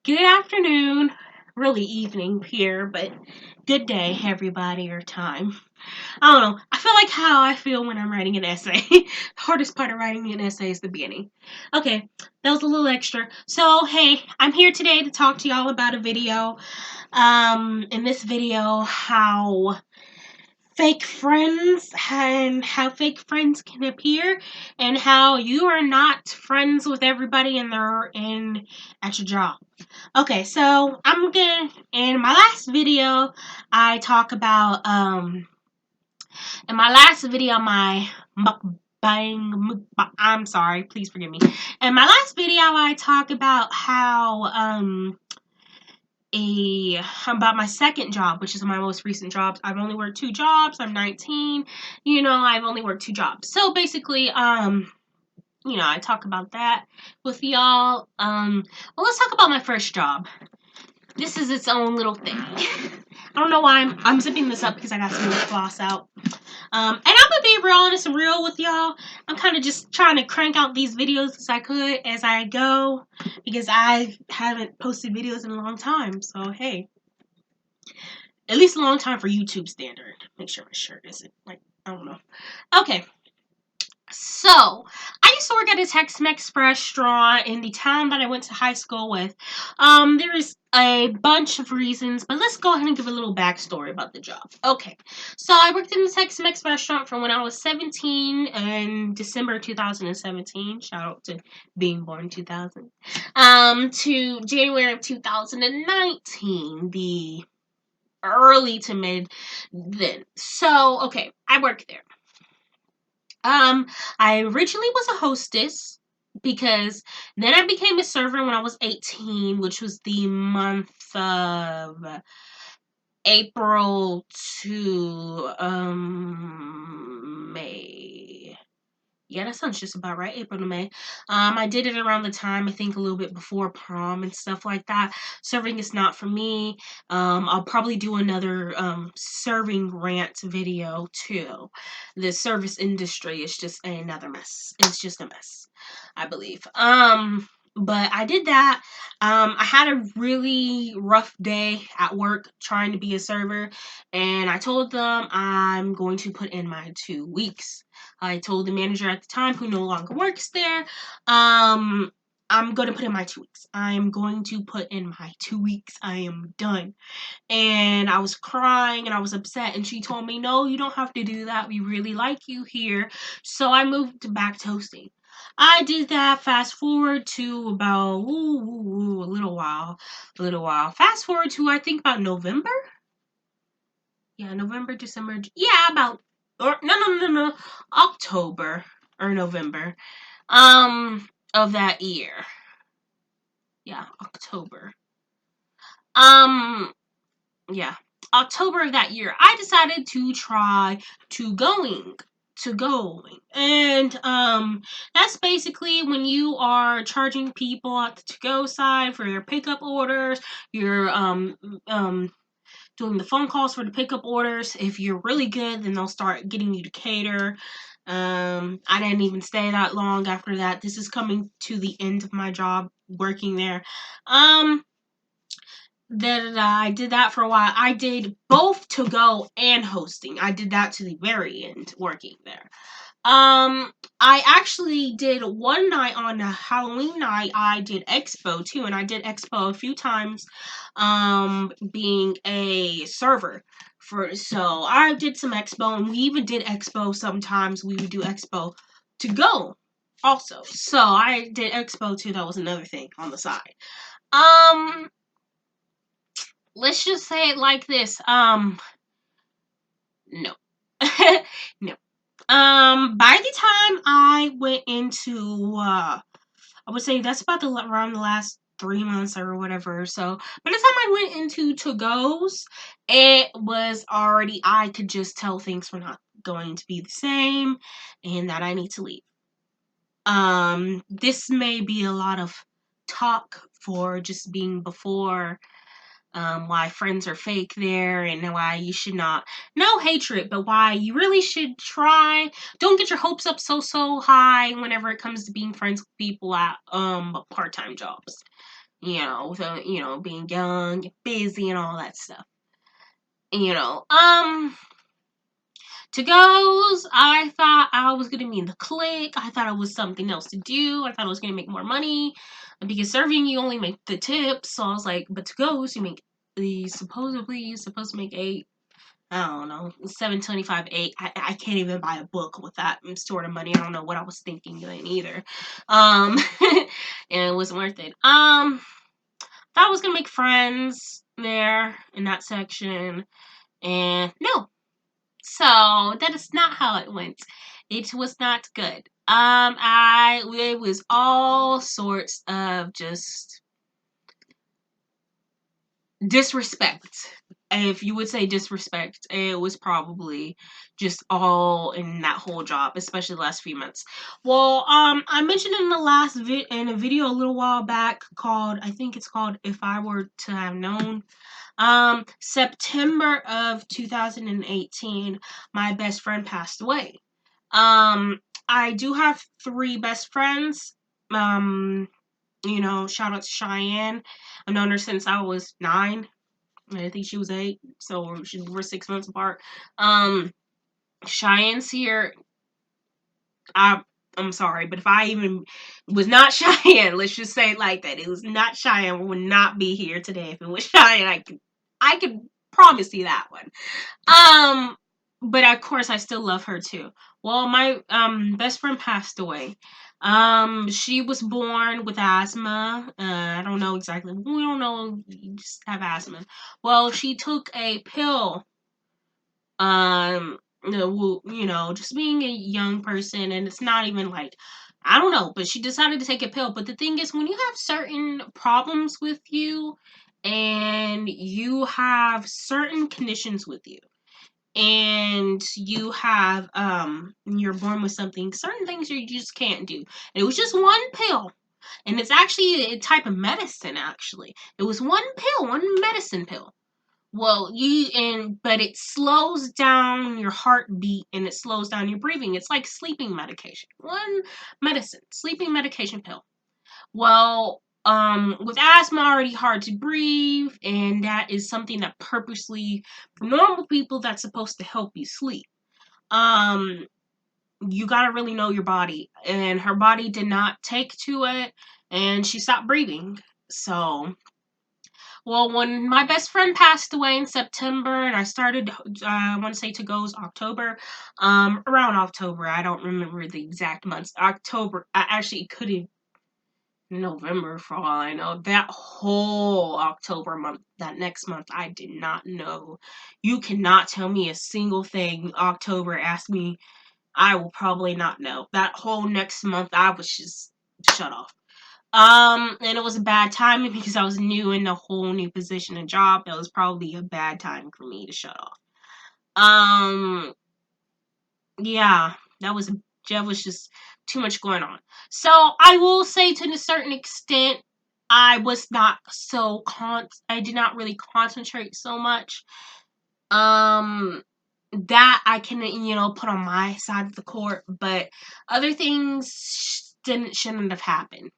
Good afternoon, really evening here, but good day, everybody, or time. I don't know. I feel like how I feel when I'm writing an essay. The hardest part of writing an essay is the beginning. Okay, that was a little extra. So, hey, I'm here today to talk to y'all about a video. In this video, how fake friends can appear, and how you are not friends with everybody in at your job. Okay, so in my last video I talk about in my last video my I'm sorry, please forgive me. In my last video I talk about how about my second job, which is my most recent job. I've only worked 2 jobs. I'm 19. I've only worked 2 jobs. So basically, I talk about that with y'all. Well, let's talk about my first job. This is its own little thing. I don't know why I'm zipping this up because I got some lip gloss out. And I'm gonna be real honest and real with y'all. I'm kind of just trying to crank out these videos as I go, because I haven't posted videos in a long time. So hey, at least a long time for YouTube standard. Make sure my shirt isn't I don't know. Okay. So, I used to work at a Tex-Mex restaurant in the town that I went to high school with. There is a bunch of reasons, but let's go ahead and give a little backstory about the job. Okay, so I worked in the Tex-Mex restaurant from when I was 17 in December 2017. Shout out to being born 2000. To January of 2019, the early to mid then. So, okay, I worked there. I originally was a hostess because then I became a server when I was 18, which was the month of April to May. Yeah, that sounds just about right. April to May. I did it around the time, I think a little bit before prom and stuff like that. Serving is not for me. I'll probably do another serving rant video too. The service industry is just another mess. It's just a mess, I believe. But I did that. I had a really rough day at work trying to be a server, and I told them I'm going to put in my 2 weeks. I told the manager at the time, who no longer works there, I'm going to put in my 2 weeks. I'm going to put in my 2 weeks. I am done. And I was crying and I was upset. And she told me, no, you don't have to do that. We really like you here. So I moved back to hosting. I did that. Fast forward to about a little while. Fast forward to, I think, about November. Yeah, November, December. Yeah, about or no, October or November, of that year. Yeah, October. Um, yeah, October of that year. I decided to try to going, and that's basically when you are charging people at the to-go side for their pickup orders. You're doing the phone calls for the pickup orders. If you're really good, then they'll start getting you to cater. I didn't even stay that long after that. This is coming to the end of my job working there. That I did that for a while. I did both to go and hosting. I did that to the very end working there. I actually did one night on a Halloween night. I did Expo too, and I did Expo a few times, being a server so I did some Expo, and we even did Expo sometimes. We would do Expo to go also. So I did Expo too. That was another thing on the side. Let's just say it like this. No. No. By the time I went into, I would say that's about around the last 3 months or whatever. So by the time I went into to-goes, it was already, I could just tell things were not going to be the same and that I need to leave. This may be a lot of talk for just being before, why friends are fake there, and why you should not, no hatred, but why you really should try, don't get your hopes up so high whenever it comes to being friends with people at part-time jobs. with being young, busy, and all that stuff. You know, to goes, I thought I was gonna be in the clique. I thought it was something else to do. I thought I was gonna make more money because serving you only make the tips. So I was like, but to goes, you make supposedly you're supposed to make 8. I don't know, 7.25, 8. I can't even buy a book with that sort of money. I don't know what I was thinking then either. And it wasn't worth it. Thought I was gonna make friends there in that section, and no. So that is not how it went. It was not good. It was all sorts of just disrespect. If you would say disrespect, it was probably just all in that whole job, especially the last few months. Well, I mentioned in the last in a video a little while back called, I think it's called "If I Were to Have Known." September of 2018, my best friend passed away. I do have 3 best friends. Shout out to Cheyenne. I've known her since I was 9. I think she was 8, so we're 6 months apart. Cheyenne's here. I'm sorry, but if I even was not Cheyenne, let's just say it like that. It was not Cheyenne, we would not be here today. If it was Cheyenne, I could promise you that one. But of course I still love her too. Well, my best friend passed away. She was born with asthma. I don't know exactly. We don't know. You just have asthma. Well, she took a pill. Just being a young person, and it's not even like, I don't know, but she decided to take a pill. But the thing is, when you have certain problems with you, and you have certain conditions with you, and you have you're born with something, certain things you just can't do. And it was just one pill, and it's actually a type of medicine. Actually, it was one pill, one medicine pill. Well, but it slows down your heartbeat and it slows down your breathing. It's like sleeping medication. One medicine, sleeping medication pill. Well, with asthma already hard to breathe, and that is something that purposely, for normal people, that's supposed to help you sleep. Um, you gotta really know your body, and her body did not take to it, and she stopped breathing. So, well, when my best friend passed away in September, and I started, I want to say to goes October, around October. I don't remember the exact months. October, actually, it could have November for all I know. That whole October month, that next month, I did not know. You cannot tell me a single thing October asked me. I will probably not know. That whole next month, I was just shut off. And it was a bad timing because I was new in a whole new position and job. That was probably a bad time for me to shut off. Um, yeah, that was just too much going on. So I will say, to a certain extent, I was not so I did not really concentrate so much. That I can, put on my side of the court, but other things shouldn't have happened,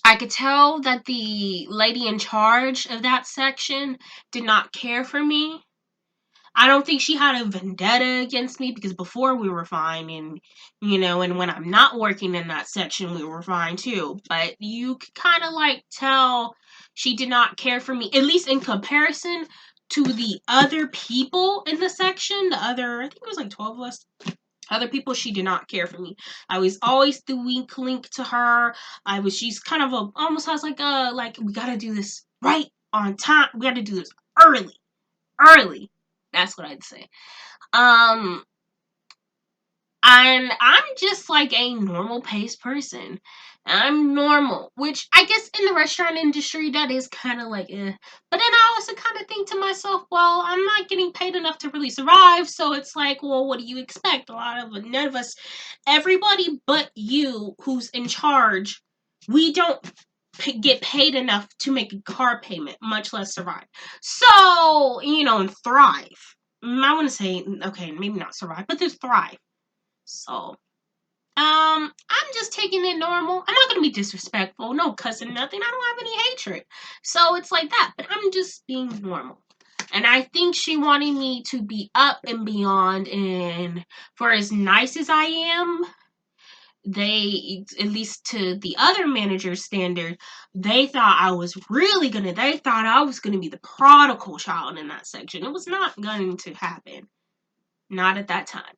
I could tell that the lady in charge of that section did not care for me. I don't think she had a vendetta against me, because before we were fine, and and when I'm not working in that section, we were fine too. But you could kind of like tell she did not care for me, at least in comparison to the other people in the section. I think it was like 12 of us. Other people, she did not care for me. I was always the weak link to her. She's kind of almost has like, we gotta do this right on time. We gotta do this early. Early. That's what I'd say. Um, and I'm just like a normal paced person. I'm normal, which I guess in the restaurant industry that is kind of like eh. But then I also kind of think to myself, well, I'm not getting paid enough to really survive, so it's like, well, what do you expect? None of us, everybody but you who's in charge, we don't get paid enough to make a car payment, much less survive. So, and thrive. I want to say, okay, maybe not survive, but just thrive. So, I'm just taking it normal. I'm not gonna be disrespectful, no cussing, nothing. I don't have any hatred. So it's like that. But I'm just being normal. And I think she wanted me to be up and beyond, and for as nice as I am, they, at least to the other manager's standard, they thought they thought I was gonna be the prodigal child in that section. It was not going to happen. Not at that time.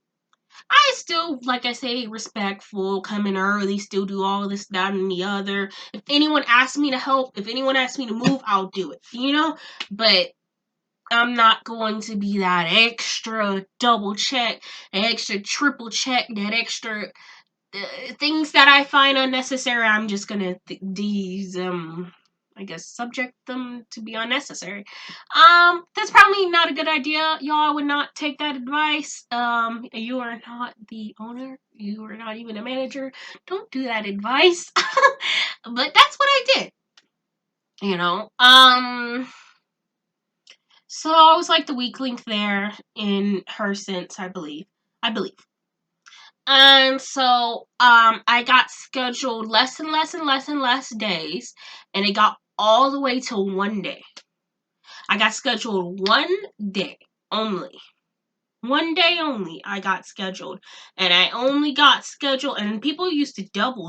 I still, like I say, respectful, come in early, still do all this, that, and the other. If anyone asks me to help, if anyone asks me to move, I'll do it, But I'm not going to be that extra double check, extra triple check, that extra things that I find unnecessary. I'm just gonna I guess subject them to be unnecessary. That's probably not a good idea. Y'all, I would not take that advice. You are not the owner. You are not even a manager. Don't do that advice. But that's what I did. You know. So I was like the weak link there in her sense, I believe. I believe. And so I got scheduled less and less and less and less days, and it got all the way to one day. I got scheduled one day only. One day only I got scheduled. And I only got scheduled, and people used to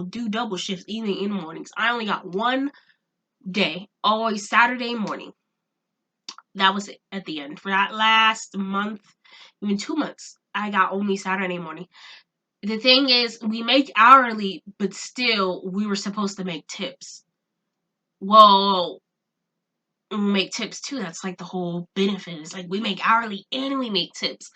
do double shifts even in the mornings. I only got one day, always Saturday morning. That was it at the end. For that last month, even 2 months, I got only Saturday morning. The thing is, we make hourly, but still, we were supposed to make tips. Well, we make tips too. That's like the whole benefit. It's like we make hourly and we make tips.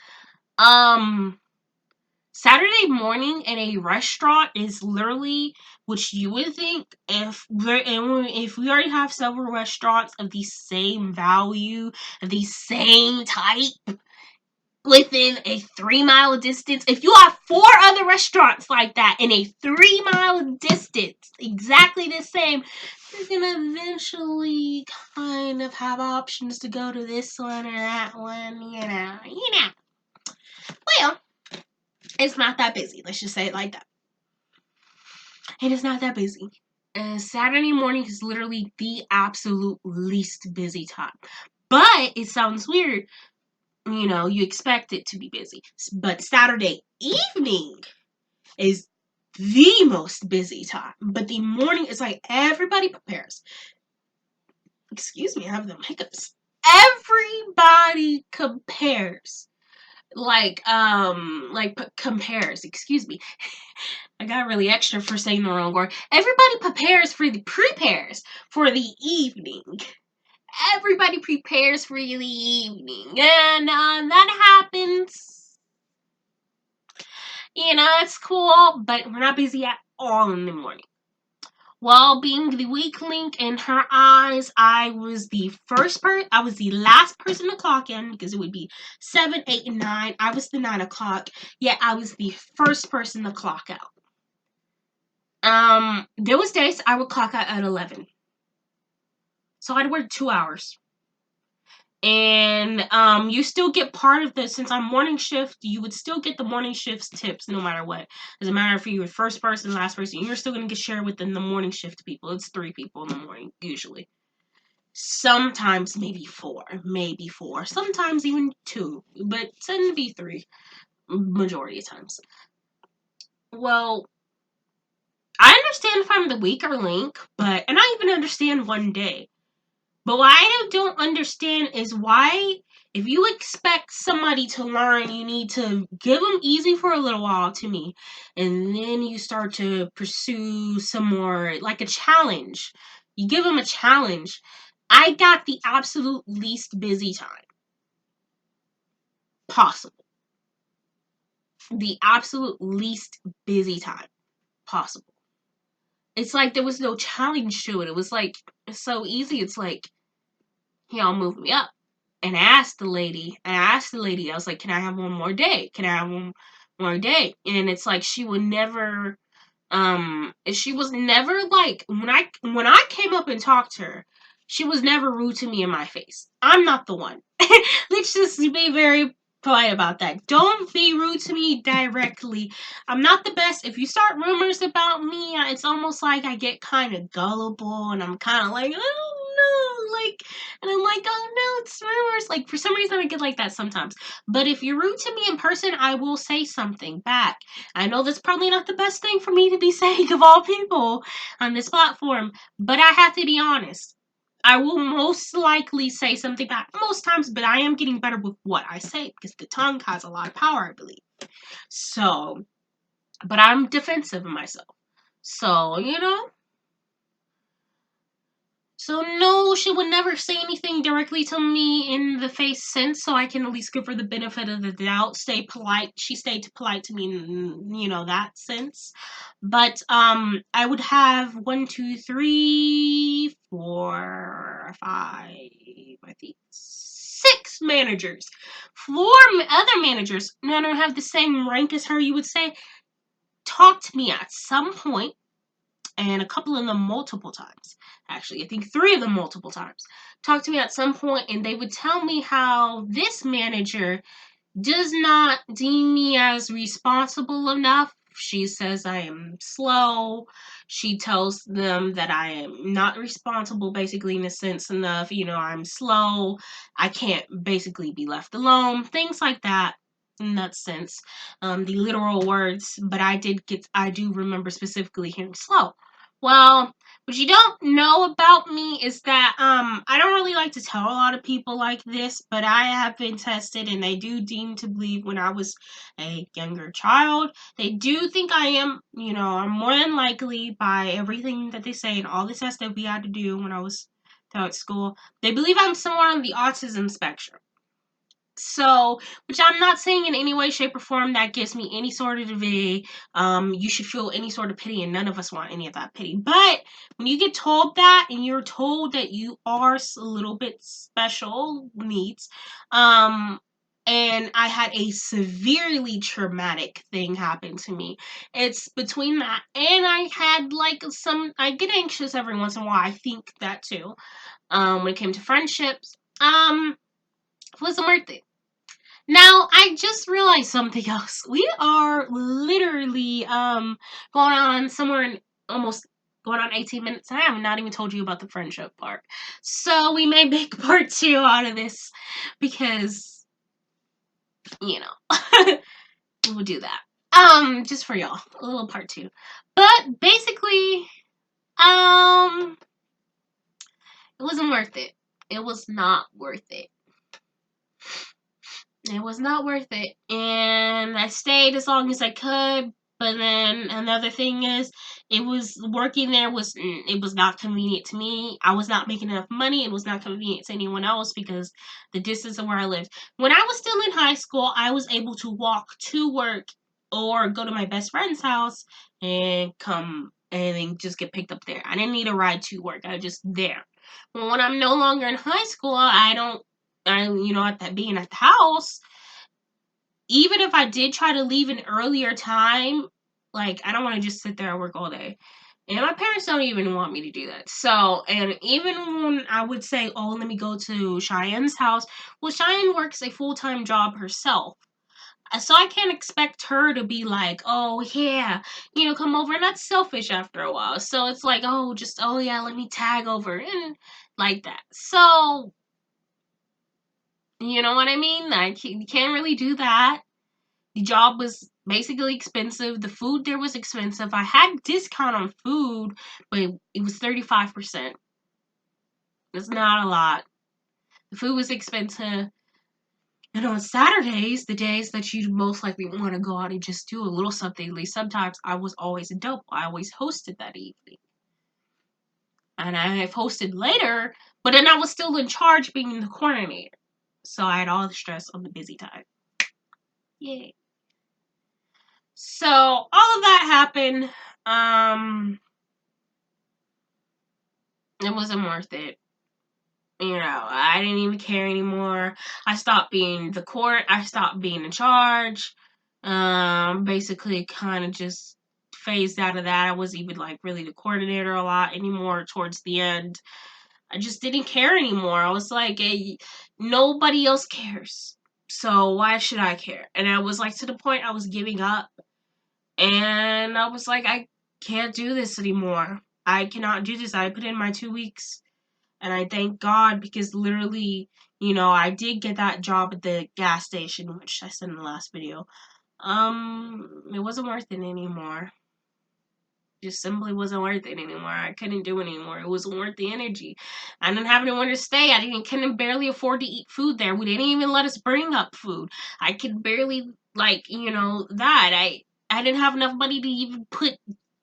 Saturday morning in a restaurant is literally what you would think if we already have several restaurants of the same value, of the same type, within a 3-mile distance. If you have 4 other restaurants like that in a 3-mile distance, exactly the same, you're gonna eventually kind of have options to go to this one or that one. Well, it's not that busy. Let's just say it like that. It is not that busy. And Saturday morning is literally the absolute least busy time. But it sounds weird. You expect it to be busy. But Saturday evening is the most busy time. But the morning is like everybody prepares. Excuse me, I have the hiccups. Everybody compares. Compares, excuse me. I got really extra for saying the wrong word. Everybody prepares for the evening. Everybody prepares for the evening. And that happens. It's cool, but we're not busy at all in the morning. Well, being the weak link in her eyes, I was the last person to clock in, because it would be 7, 8, and 9. I was the 9 o'clock, yet I was the first person to clock out. There was days I would clock out at 11. So I'd work 2 hours. And you still get part of this. Since I'm morning shift, you would still get the morning shift's tips no matter what. Doesn't matter if you're first person, last person, you're still going to get shared within the morning shift people. It's 3 people in the morning, usually. Sometimes maybe 4. Sometimes even 2. But tend to be 3 majority of times. Well, I understand if I'm the weaker link, and I even understand one day. But what I don't understand is why, if you expect somebody to learn, you need to give them easy for a little while to me. And then you start to pursue some more, like a challenge. You give them a challenge. I got the absolute least busy time possible. The absolute least busy time possible. It's like there was no challenge to it. It was like, it's so easy. It's like, y'all move me up. And I asked the lady, I was like, can I have one more day? Can I have one more day? And it's like, she was never like, when I came up and talked to her, she was never rude to me in my face. I'm not the one. Let's just be very polite about that. Don't be rude to me directly. I'm not the best. If you start rumors about me, it's almost like I get kind of gullible and I'm kind of like, I don't know, like, and I'm like, oh no, it's rumors. Like, for some reason, I get like that sometimes. But if you're rude to me in person, I will say something back. I know that's probably not the best thing for me to be saying of all people on this platform, but I have to be honest. I will most likely say something back most times, but I am getting better with what I say because the tongue has a lot of power, I believe. So, but I'm defensive of myself. So, So no, she would never say anything directly to me in the face since, so I can at least give her the benefit of the doubt. Stay polite. She stayed polite to me in, that sense. But I would have 1, 2, 3, 4, 5, I think 6 managers. 4 other managers, none of them have the same rank as her, you would say, talked to me at some point, and a couple of them multiple times. Actually, I think 3 of them multiple times. Talked to me at some point, and they would tell me how this manager does not deem me as responsible enough. She says I am slow. She tells them that I am not responsible, basically, in a sense enough. I'm slow. I can't basically be left alone. Things like that. In that sense, the literal words, but I do remember specifically hearing slow. Well, what you don't know about me is that I don't really like to tell a lot of people like this, but I have been tested and they do deem to believe when I was a younger child. They do think I am, I'm more than likely by everything that they say and all the tests that we had to do when I was throughout school. They believe I'm somewhere on the autism spectrum. So, which I'm not saying in any way, shape, or form that gives me any sort of you should feel any sort of pity, and none of us want any of that pity. But when you get told that, and you're told that you are a little bit special needs, and I had a severely traumatic thing happen to me. It's between that, and I had I get anxious every once in a while. I think that too. When it came to friendships, it wasn't worth it. Now, I just realized something else. We are literally going on somewhere in almost going on 18 minutes. I have not even told you about the friendship part. So we may make part 2 out of this because, we will do that. Just for y'all. A little part 2. But basically, it wasn't worth it. It was not worth it. It was not worth it. And I stayed as long as I could. But then another thing is, working there it was not convenient to me. I was not making enough money. It was not convenient to anyone else because the distance of where I lived. When I was still in high school, I was able to walk to work or go to my best friend's house and come and then just get picked up there. I didn't need a ride to work. I was just there. But when I'm no longer in high school, at that being at the house, even if I did try to leave an earlier time, I don't want to just sit there and work all day. And my parents don't even want me to do that. So, and even when I would say, oh, let me go to Cheyenne's house, well, Cheyenne works a full-time job herself. So I can't expect her to be like, oh, yeah, come over. And that's selfish after a while. So it's like, oh, yeah, let me tag over. And like that. So, you know what I mean? You can't really do that. The job was basically expensive. The food there was expensive. I had discount on food, but it was 35%. It's not a lot. The food was expensive. And on Saturdays, the days that you most likely want to go out and just do a little something, at least sometimes I was always a dope. I always hosted that evening. And I have hosted later, but then I was still in charge being the coordinator. So I had all the stress on the busy time. Yay. So all of that happened. It wasn't worth it. I didn't even care anymore. I stopped being the court. I stopped being in charge. Basically kind of just phased out of that. I wasn't even really the coordinator a lot anymore towards the end. I just didn't care anymore. I was like, hey, nobody else cares. So why should I care? And I was like, to the point I was giving up. And I was like, I can't do this anymore. I cannot do this. I put in my 2 weeks. And I thank God, because literally, I did get that job at the gas station, which I said in the last video. It wasn't worth it anymore. Just simply wasn't worth it anymore. I couldn't do it anymore. It wasn't worth the energy. I didn't have anywhere to stay. Couldn't barely afford to eat food there. We didn't even let us bring up food. I could barely, that. I didn't have enough money to even put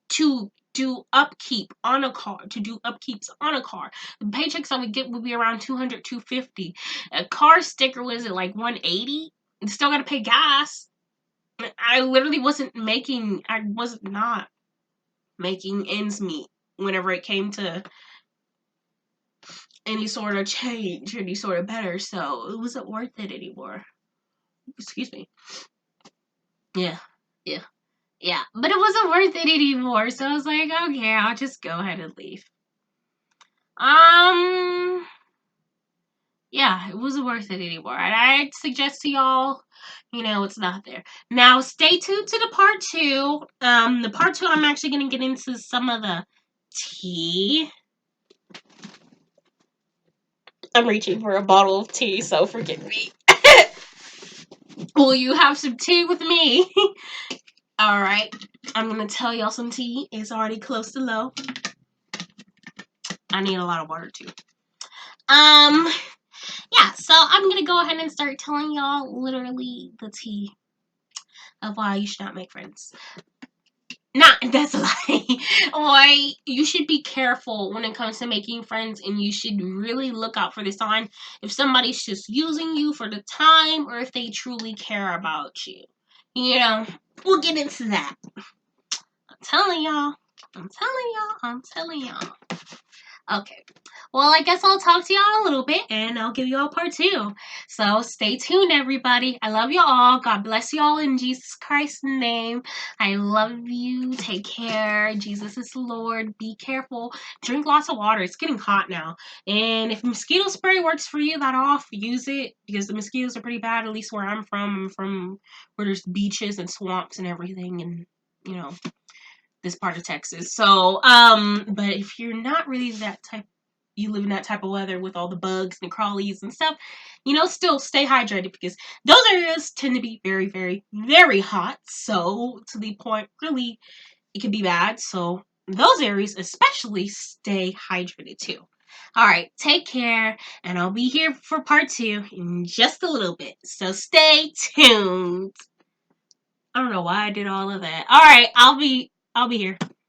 to do upkeep on a car, to do upkeeps on a car. The paychecks I would get would be around 200, 250. A car sticker was at like 180. And still got to pay gas. I literally was not making ends meet whenever it came to any sort of change, any sort of better. So it wasn't worth it anymore. Excuse me. Yeah, yeah, yeah. But it wasn't worth it anymore. So I was like, okay, I'll just go ahead and leave. Yeah, it wasn't worth it anymore. And I'd suggest to y'all, it's not there. Now, stay tuned to the part 2. The part 2, I'm actually going to get into some of the tea. I'm reaching for a bottle of tea, so forgive me. Will you have some tea with me? Alright, I'm going to tell y'all some tea. It's already close to low. I need a lot of water, too. Yeah, so I'm going to go ahead and start telling y'all literally the tea of why you should not make friends. That's a lie. Why you should be careful when it comes to making friends, and you should really look out for the sign if somebody's just using you for the time or if they truly care about you. We'll get into that. I'm telling y'all. Okay. Well, I guess I'll talk to y'all a little bit, and I'll give y'all part 2. So stay tuned, everybody. I love y'all. God bless y'all in Jesus Christ's name. I love you. Take care. Jesus is Lord. Be careful. Drink lots of water. It's getting hot now. And if mosquito spray works for you that off, use it, because the mosquitoes are pretty bad, at least where I'm from. I'm from where there's beaches and swamps and everything, and, this part of Texas. So, but if you're not really you live in that type of weather with all the bugs and crawlies and stuff, still stay hydrated, because those areas tend to be very, very, very hot. So, to the point, really, it can be bad. So, those areas especially, stay hydrated too. Alright, take care, and I'll be here for part 2 in just a little bit. So, stay tuned. I don't know why I did all of that. Alright, I'll be here.